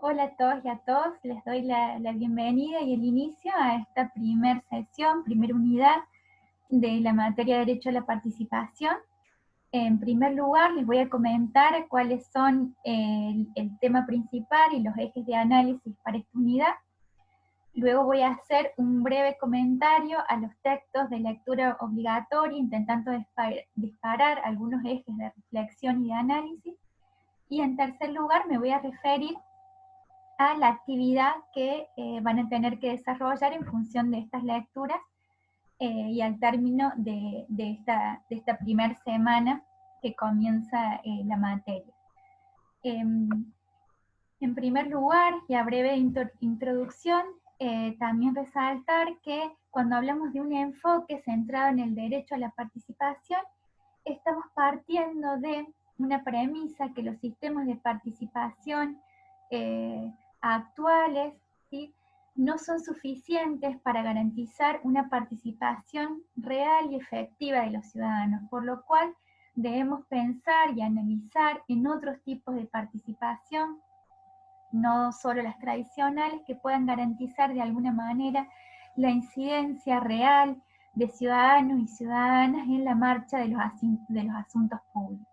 Hola a todos y a todos, les doy la bienvenida y el inicio a esta primera sesión, primera unidad de la materia de Derecho a la Participación. En primer lugar, les voy a comentar cuáles son el tema principal y los ejes de análisis para esta unidad. Luego voy a hacer un breve comentario a los textos de lectura obligatoria, intentando disparar algunos ejes de reflexión y de análisis. Y en tercer lugar, me voy a referir a la actividad que van a tener que desarrollar en función de estas lecturas y al término de esta primera semana que comienza la materia. En primer lugar, y a breve introducción, también resaltar que cuando hablamos de un enfoque centrado en el derecho a la participación, estamos partiendo de una premisa que los sistemas de participación actuales, ¿sí?, no son suficientes para garantizar una participación real y efectiva de los ciudadanos, por lo cual debemos pensar y analizar en otros tipos de participación, no solo las tradicionales, que puedan garantizar de alguna manera la incidencia real de ciudadanos y ciudadanas en la marcha de los asuntos públicos.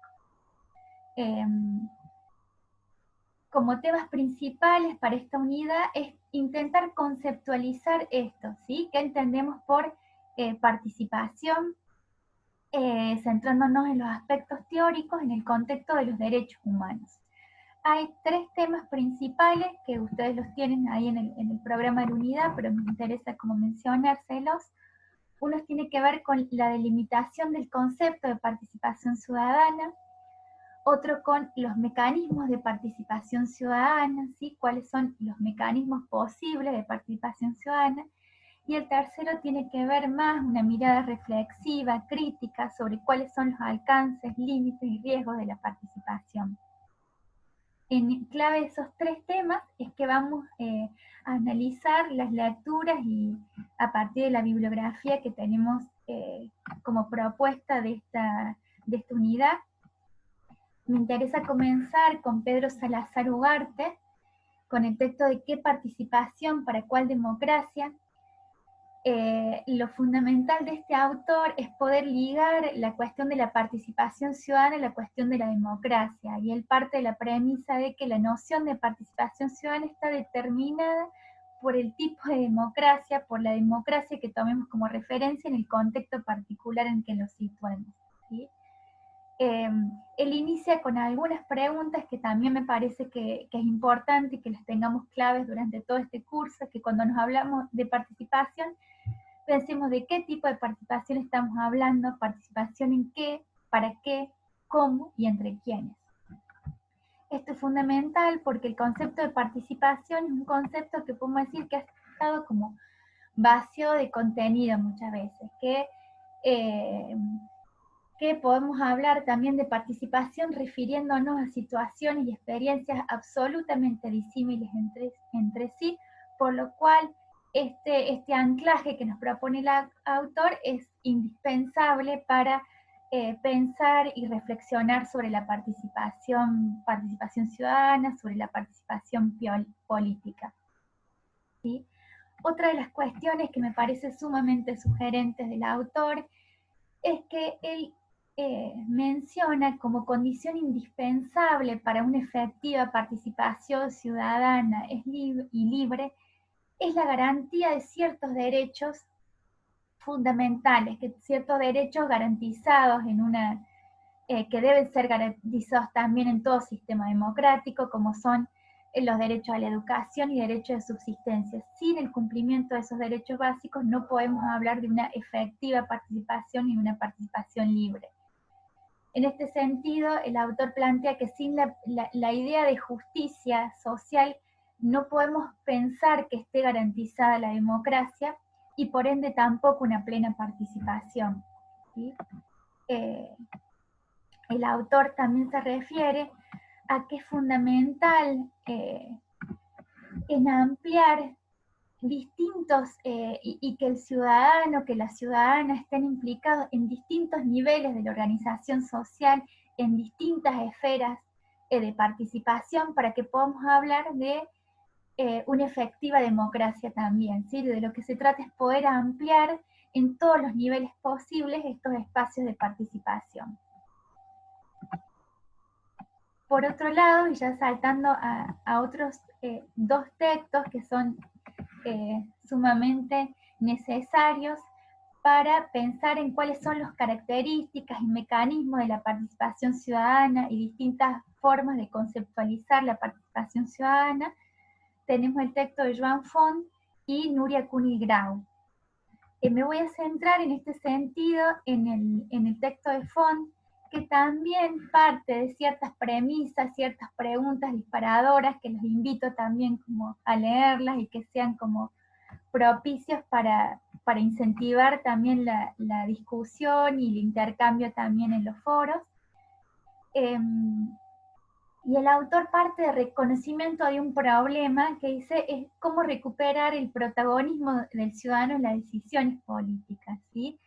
Como temas principales para esta unidad es intentar conceptualizar esto, ¿sí? ¿Qué entendemos por participación? Centrándonos en los aspectos teóricos en el contexto de los derechos humanos. Hay tres temas principales que ustedes los tienen ahí en el programa de la unidad, pero me interesa como mencionárselos. Uno tiene que ver con la delimitación del concepto de participación ciudadana, otro con los mecanismos de participación ciudadana, ¿sí? Cuáles son los mecanismos posibles de participación ciudadana, y el tercero tiene que ver más una mirada reflexiva, crítica, sobre cuáles son los alcances, límites y riesgos de la participación. En clave de esos tres temas es que vamos a analizar las lecturas y a partir de la bibliografía que tenemos como propuesta de esta unidad. Me interesa comenzar con Pedro Salazar Ugarte, con el texto de ¿Qué participación para cuál democracia? Lo fundamental de este autor es poder ligar la cuestión de la participación ciudadana a la cuestión de la democracia, y él parte de la premisa de que la noción de participación ciudadana está determinada por el tipo de democracia, por la democracia que tomemos como referencia en el contexto particular en que lo situemos, ¿sí? Él inicia con algunas preguntas que también me parece que es importante que las tengamos claves durante todo este curso, que cuando nos hablamos de participación, pensemos de qué tipo de participación estamos hablando, participación en qué, para qué, cómo y entre quiénes. Esto es fundamental porque el concepto de participación es un concepto que podemos decir que ha estado como vacío de contenido muchas veces, que podemos hablar también de participación refiriéndonos a situaciones y experiencias absolutamente disímiles entre sí, por lo cual este anclaje que nos propone el autor es indispensable para pensar y reflexionar sobre la participación ciudadana, sobre la participación política, ¿sí? Otra de las cuestiones que me parece sumamente sugerentes del autor es que él menciona como condición indispensable para una efectiva participación ciudadana y libre es la garantía de ciertos derechos fundamentales, que ciertos derechos garantizados en una que deben ser garantizados también en todo sistema democrático, como son los derechos a la educación y derechos de subsistencia. Sin el cumplimiento de esos derechos básicos no podemos hablar de una efectiva participación y una participación libre. En este sentido, el autor plantea que sin la idea de justicia social no podemos pensar que esté garantizada la democracia y por ende tampoco una plena participación, ¿sí? El autor también se refiere a que es fundamental en ampliar distintos y que el ciudadano, que la ciudadana estén implicados en distintos niveles de la organización social, en distintas esferas de participación, para que podamos hablar de una efectiva democracia también, ¿sí? De lo que se trata es poder ampliar en todos los niveles posibles estos espacios de participación. Por otro lado, y ya saltando a otros dos textos que son sumamente necesarios para pensar en cuáles son las características y mecanismos de la participación ciudadana y distintas formas de conceptualizar la participación ciudadana, tenemos el texto de Joan Font y Núria Cuny Grau. Me voy a centrar en este sentido en el texto de Font, que también parte de ciertas premisas, ciertas preguntas disparadoras, que los invito también como a leerlas y que sean como propicios para incentivar también la discusión y el intercambio también en los foros. Y el autor parte de reconocimiento de un problema que dice es cómo recuperar el protagonismo del ciudadano en las decisiones políticas, ¿sí?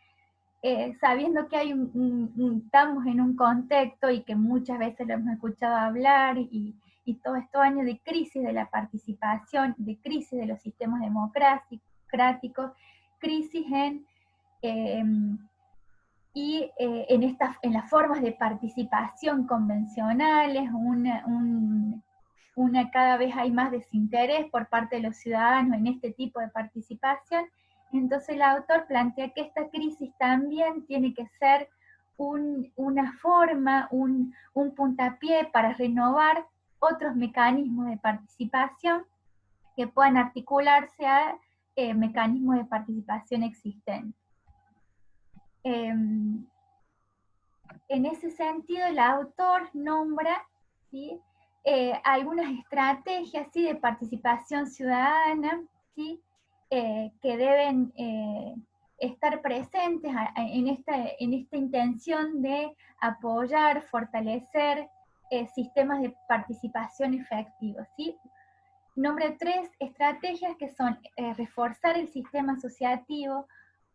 Sabiendo que hay estamos en un contexto y que muchas veces lo hemos escuchado hablar y todos estos años de crisis de la participación, de crisis de los sistemas democráticos, crisis en las formas de participación convencionales, una cada vez hay más desinterés por parte de los ciudadanos en este tipo de participación. Entonces el autor plantea que esta crisis también tiene que ser una forma, un puntapié para renovar otros mecanismos de participación que puedan articularse a mecanismos de participación existentes. En ese sentido, el autor nombra, ¿sí?, algunas estrategias, ¿sí?, de participación ciudadana, ¿sí?, que deben estar presentes en esta intención de apoyar, fortalecer sistemas de participación efectivos, ¿sí? Nombra 3 estrategias que son reforzar el sistema asociativo,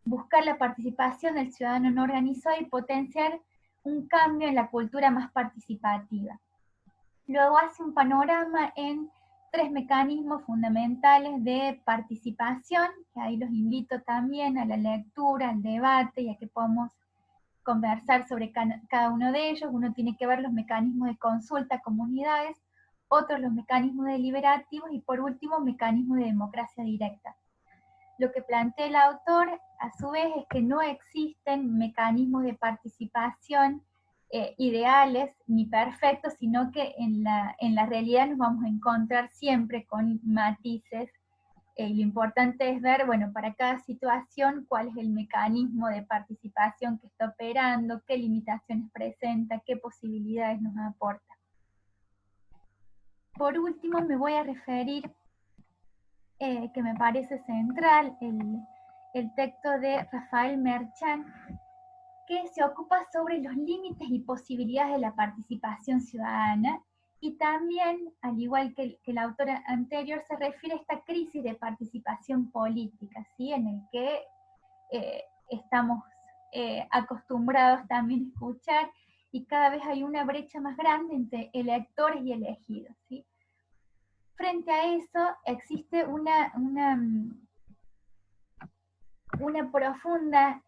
buscar la participación del ciudadano no organizado y potenciar un cambio en la cultura más participativa. Luego hace un panorama en 3 mecanismos fundamentales de participación, que ahí los invito también a la lectura, al debate y a que podamos conversar sobre cada uno de ellos. Uno tiene que ver los mecanismos de consulta a comunidades, otros los mecanismos deliberativos y por último mecanismos de democracia directa. Lo que plantea el autor, a su vez, es que no existen mecanismos de participación ideales ni perfectos, sino que en la realidad nos vamos a encontrar siempre con matices. Lo importante es ver, bueno, para cada situación, cuál es el mecanismo de participación que está operando, qué limitaciones presenta, qué posibilidades nos aporta. Por último, me voy a referir que me parece central, el texto de Rafael Merchant, que se ocupa sobre los límites y posibilidades de la participación ciudadana, y también, al igual que el autor anterior, se refiere a esta crisis de participación política, ¿sí?, en el que estamos acostumbrados también a escuchar, y cada vez hay una brecha más grande entre electores y elegidos, ¿sí? Frente a eso existe una profunda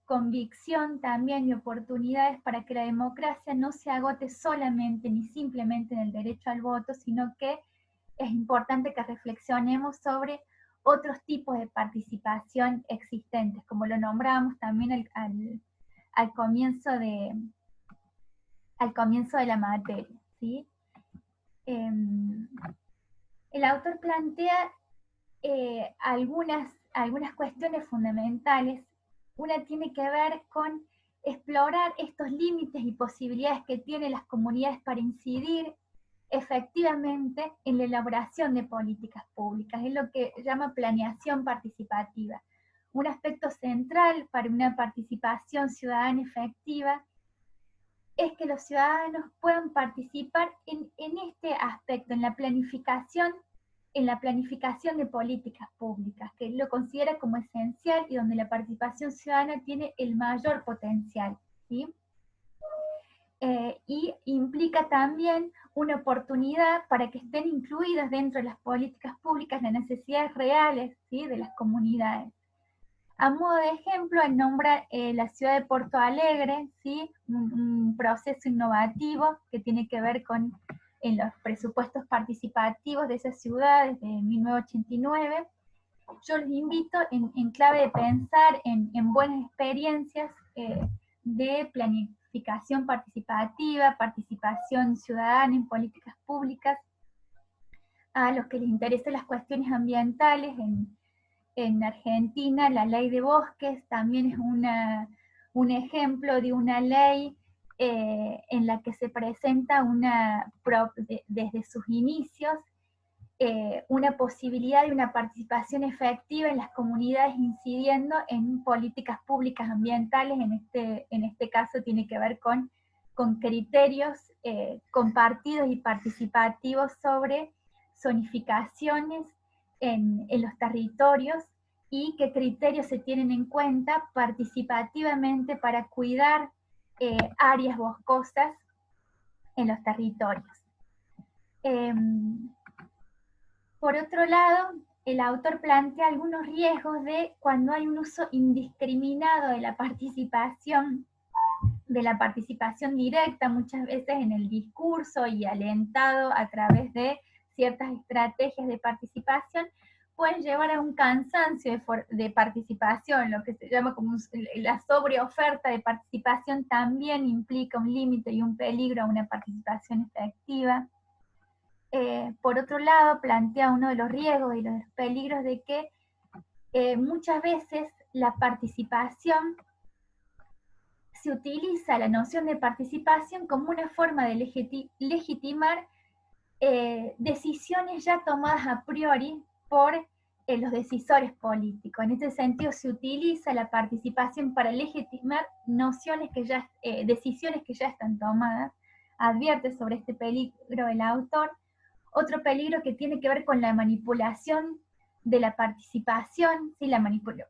convicción también y oportunidades para que la democracia no se agote solamente ni simplemente en el derecho al voto, sino que es importante que reflexionemos sobre otros tipos de participación existentes, como lo nombrábamos también al comienzo de la materia, ¿sí? El autor plantea algunas cuestiones fundamentales. Una tiene que ver con explorar estos límites y posibilidades que tienen las comunidades para incidir efectivamente en la elaboración de políticas públicas. Es lo que llama planeación participativa. Un aspecto central para una participación ciudadana efectiva es que los ciudadanos puedan participar en este aspecto, en la planificación de políticas públicas, que lo considera como esencial y donde la participación ciudadana tiene el mayor potencial, ¿sí? y implica también una oportunidad para que estén incluidas dentro de las políticas públicas las necesidades reales, ¿sí?, de las comunidades. A modo de ejemplo, él nombra la ciudad de Porto Alegre, ¿sí?, un proceso innovativo que tiene que ver con en los presupuestos participativos de esa ciudad desde 1989. Yo les invito en clave de pensar en buenas experiencias de planificación participativa, participación ciudadana en políticas públicas, a los que les interesen las cuestiones ambientales. En Argentina, la ley de bosques también es un ejemplo de una ley en la que se presenta desde sus inicios una posibilidad de una participación efectiva en las comunidades incidiendo en políticas públicas ambientales. En este caso tiene que ver con criterios compartidos y participativos sobre zonificaciones en los territorios y qué criterios se tienen en cuenta participativamente para cuidar áreas boscosas en los territorios. Por otro lado, el autor plantea algunos riesgos de cuando hay un uso indiscriminado de la participación directa, muchas veces en el discurso y alentado a través de ciertas estrategias de participación, pueden llevar a un cansancio de participación. Lo que se llama como la sobreoferta de participación también implica un límite y un peligro a una participación efectiva. Por otro lado, plantea uno de los riesgos y los peligros de que muchas veces la participación se utiliza la noción de participación como una forma de legitimar decisiones ya tomadas a priori por los decisores políticos. En este sentido, se utiliza la participación para legitimar decisiones que ya están tomadas. Advierte sobre este peligro el autor. Otro peligro que tiene que ver con la manipulación de la participación, ¿sí?, la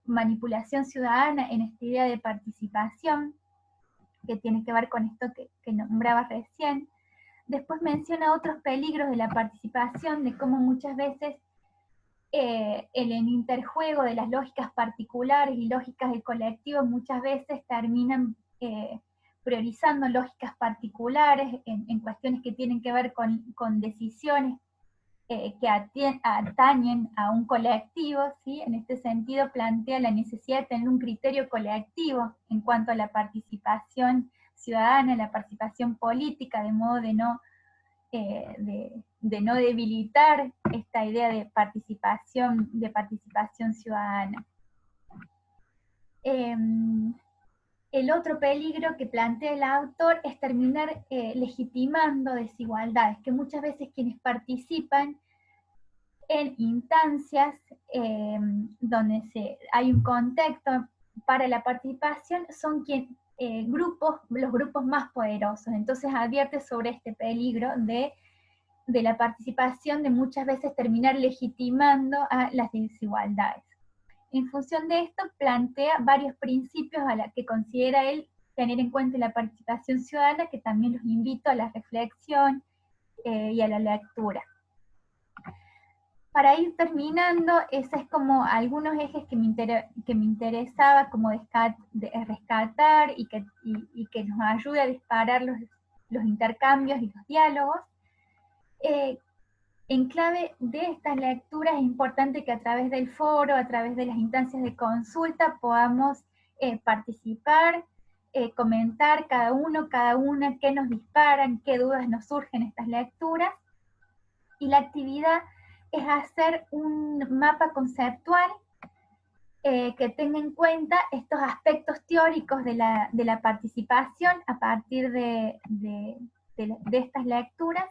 manipulación ciudadana en esta idea de participación, que tiene que ver con esto que nombraba recién. Después menciona otros peligros de la participación, de cómo muchas veces en el interjuego de las lógicas particulares y lógicas del colectivo, muchas veces terminan priorizando lógicas particulares en cuestiones que tienen que ver con decisiones que atañen a un colectivo, ¿sí? En este sentido plantea la necesidad de tener un criterio colectivo en cuanto a la participación ciudadana, la participación política, de modo de no debilitar esta idea de participación ciudadana. El otro peligro que plantea el autor es terminar legitimando desigualdades, que muchas veces quienes participan en instancias donde hay un contexto para la participación son los grupos más poderosos. Entonces advierte sobre este peligro de la participación, de muchas veces terminar legitimando a las desigualdades. En función de esto, plantea varios principios a los que considera él tener en cuenta la participación ciudadana, que también los invito a la reflexión y a la lectura. Para ir terminando, esos es como algunos ejes que me interesaba como rescatar y que nos ayude a disparar los intercambios y los diálogos. En clave de estas lecturas es importante que a través del foro, a través de las instancias de consulta, podamos participar, comentar cada una, qué nos disparan, qué dudas nos surgen estas lecturas. Y la actividad es hacer un mapa conceptual que tenga en cuenta estos aspectos teóricos de la participación a partir de estas lecturas.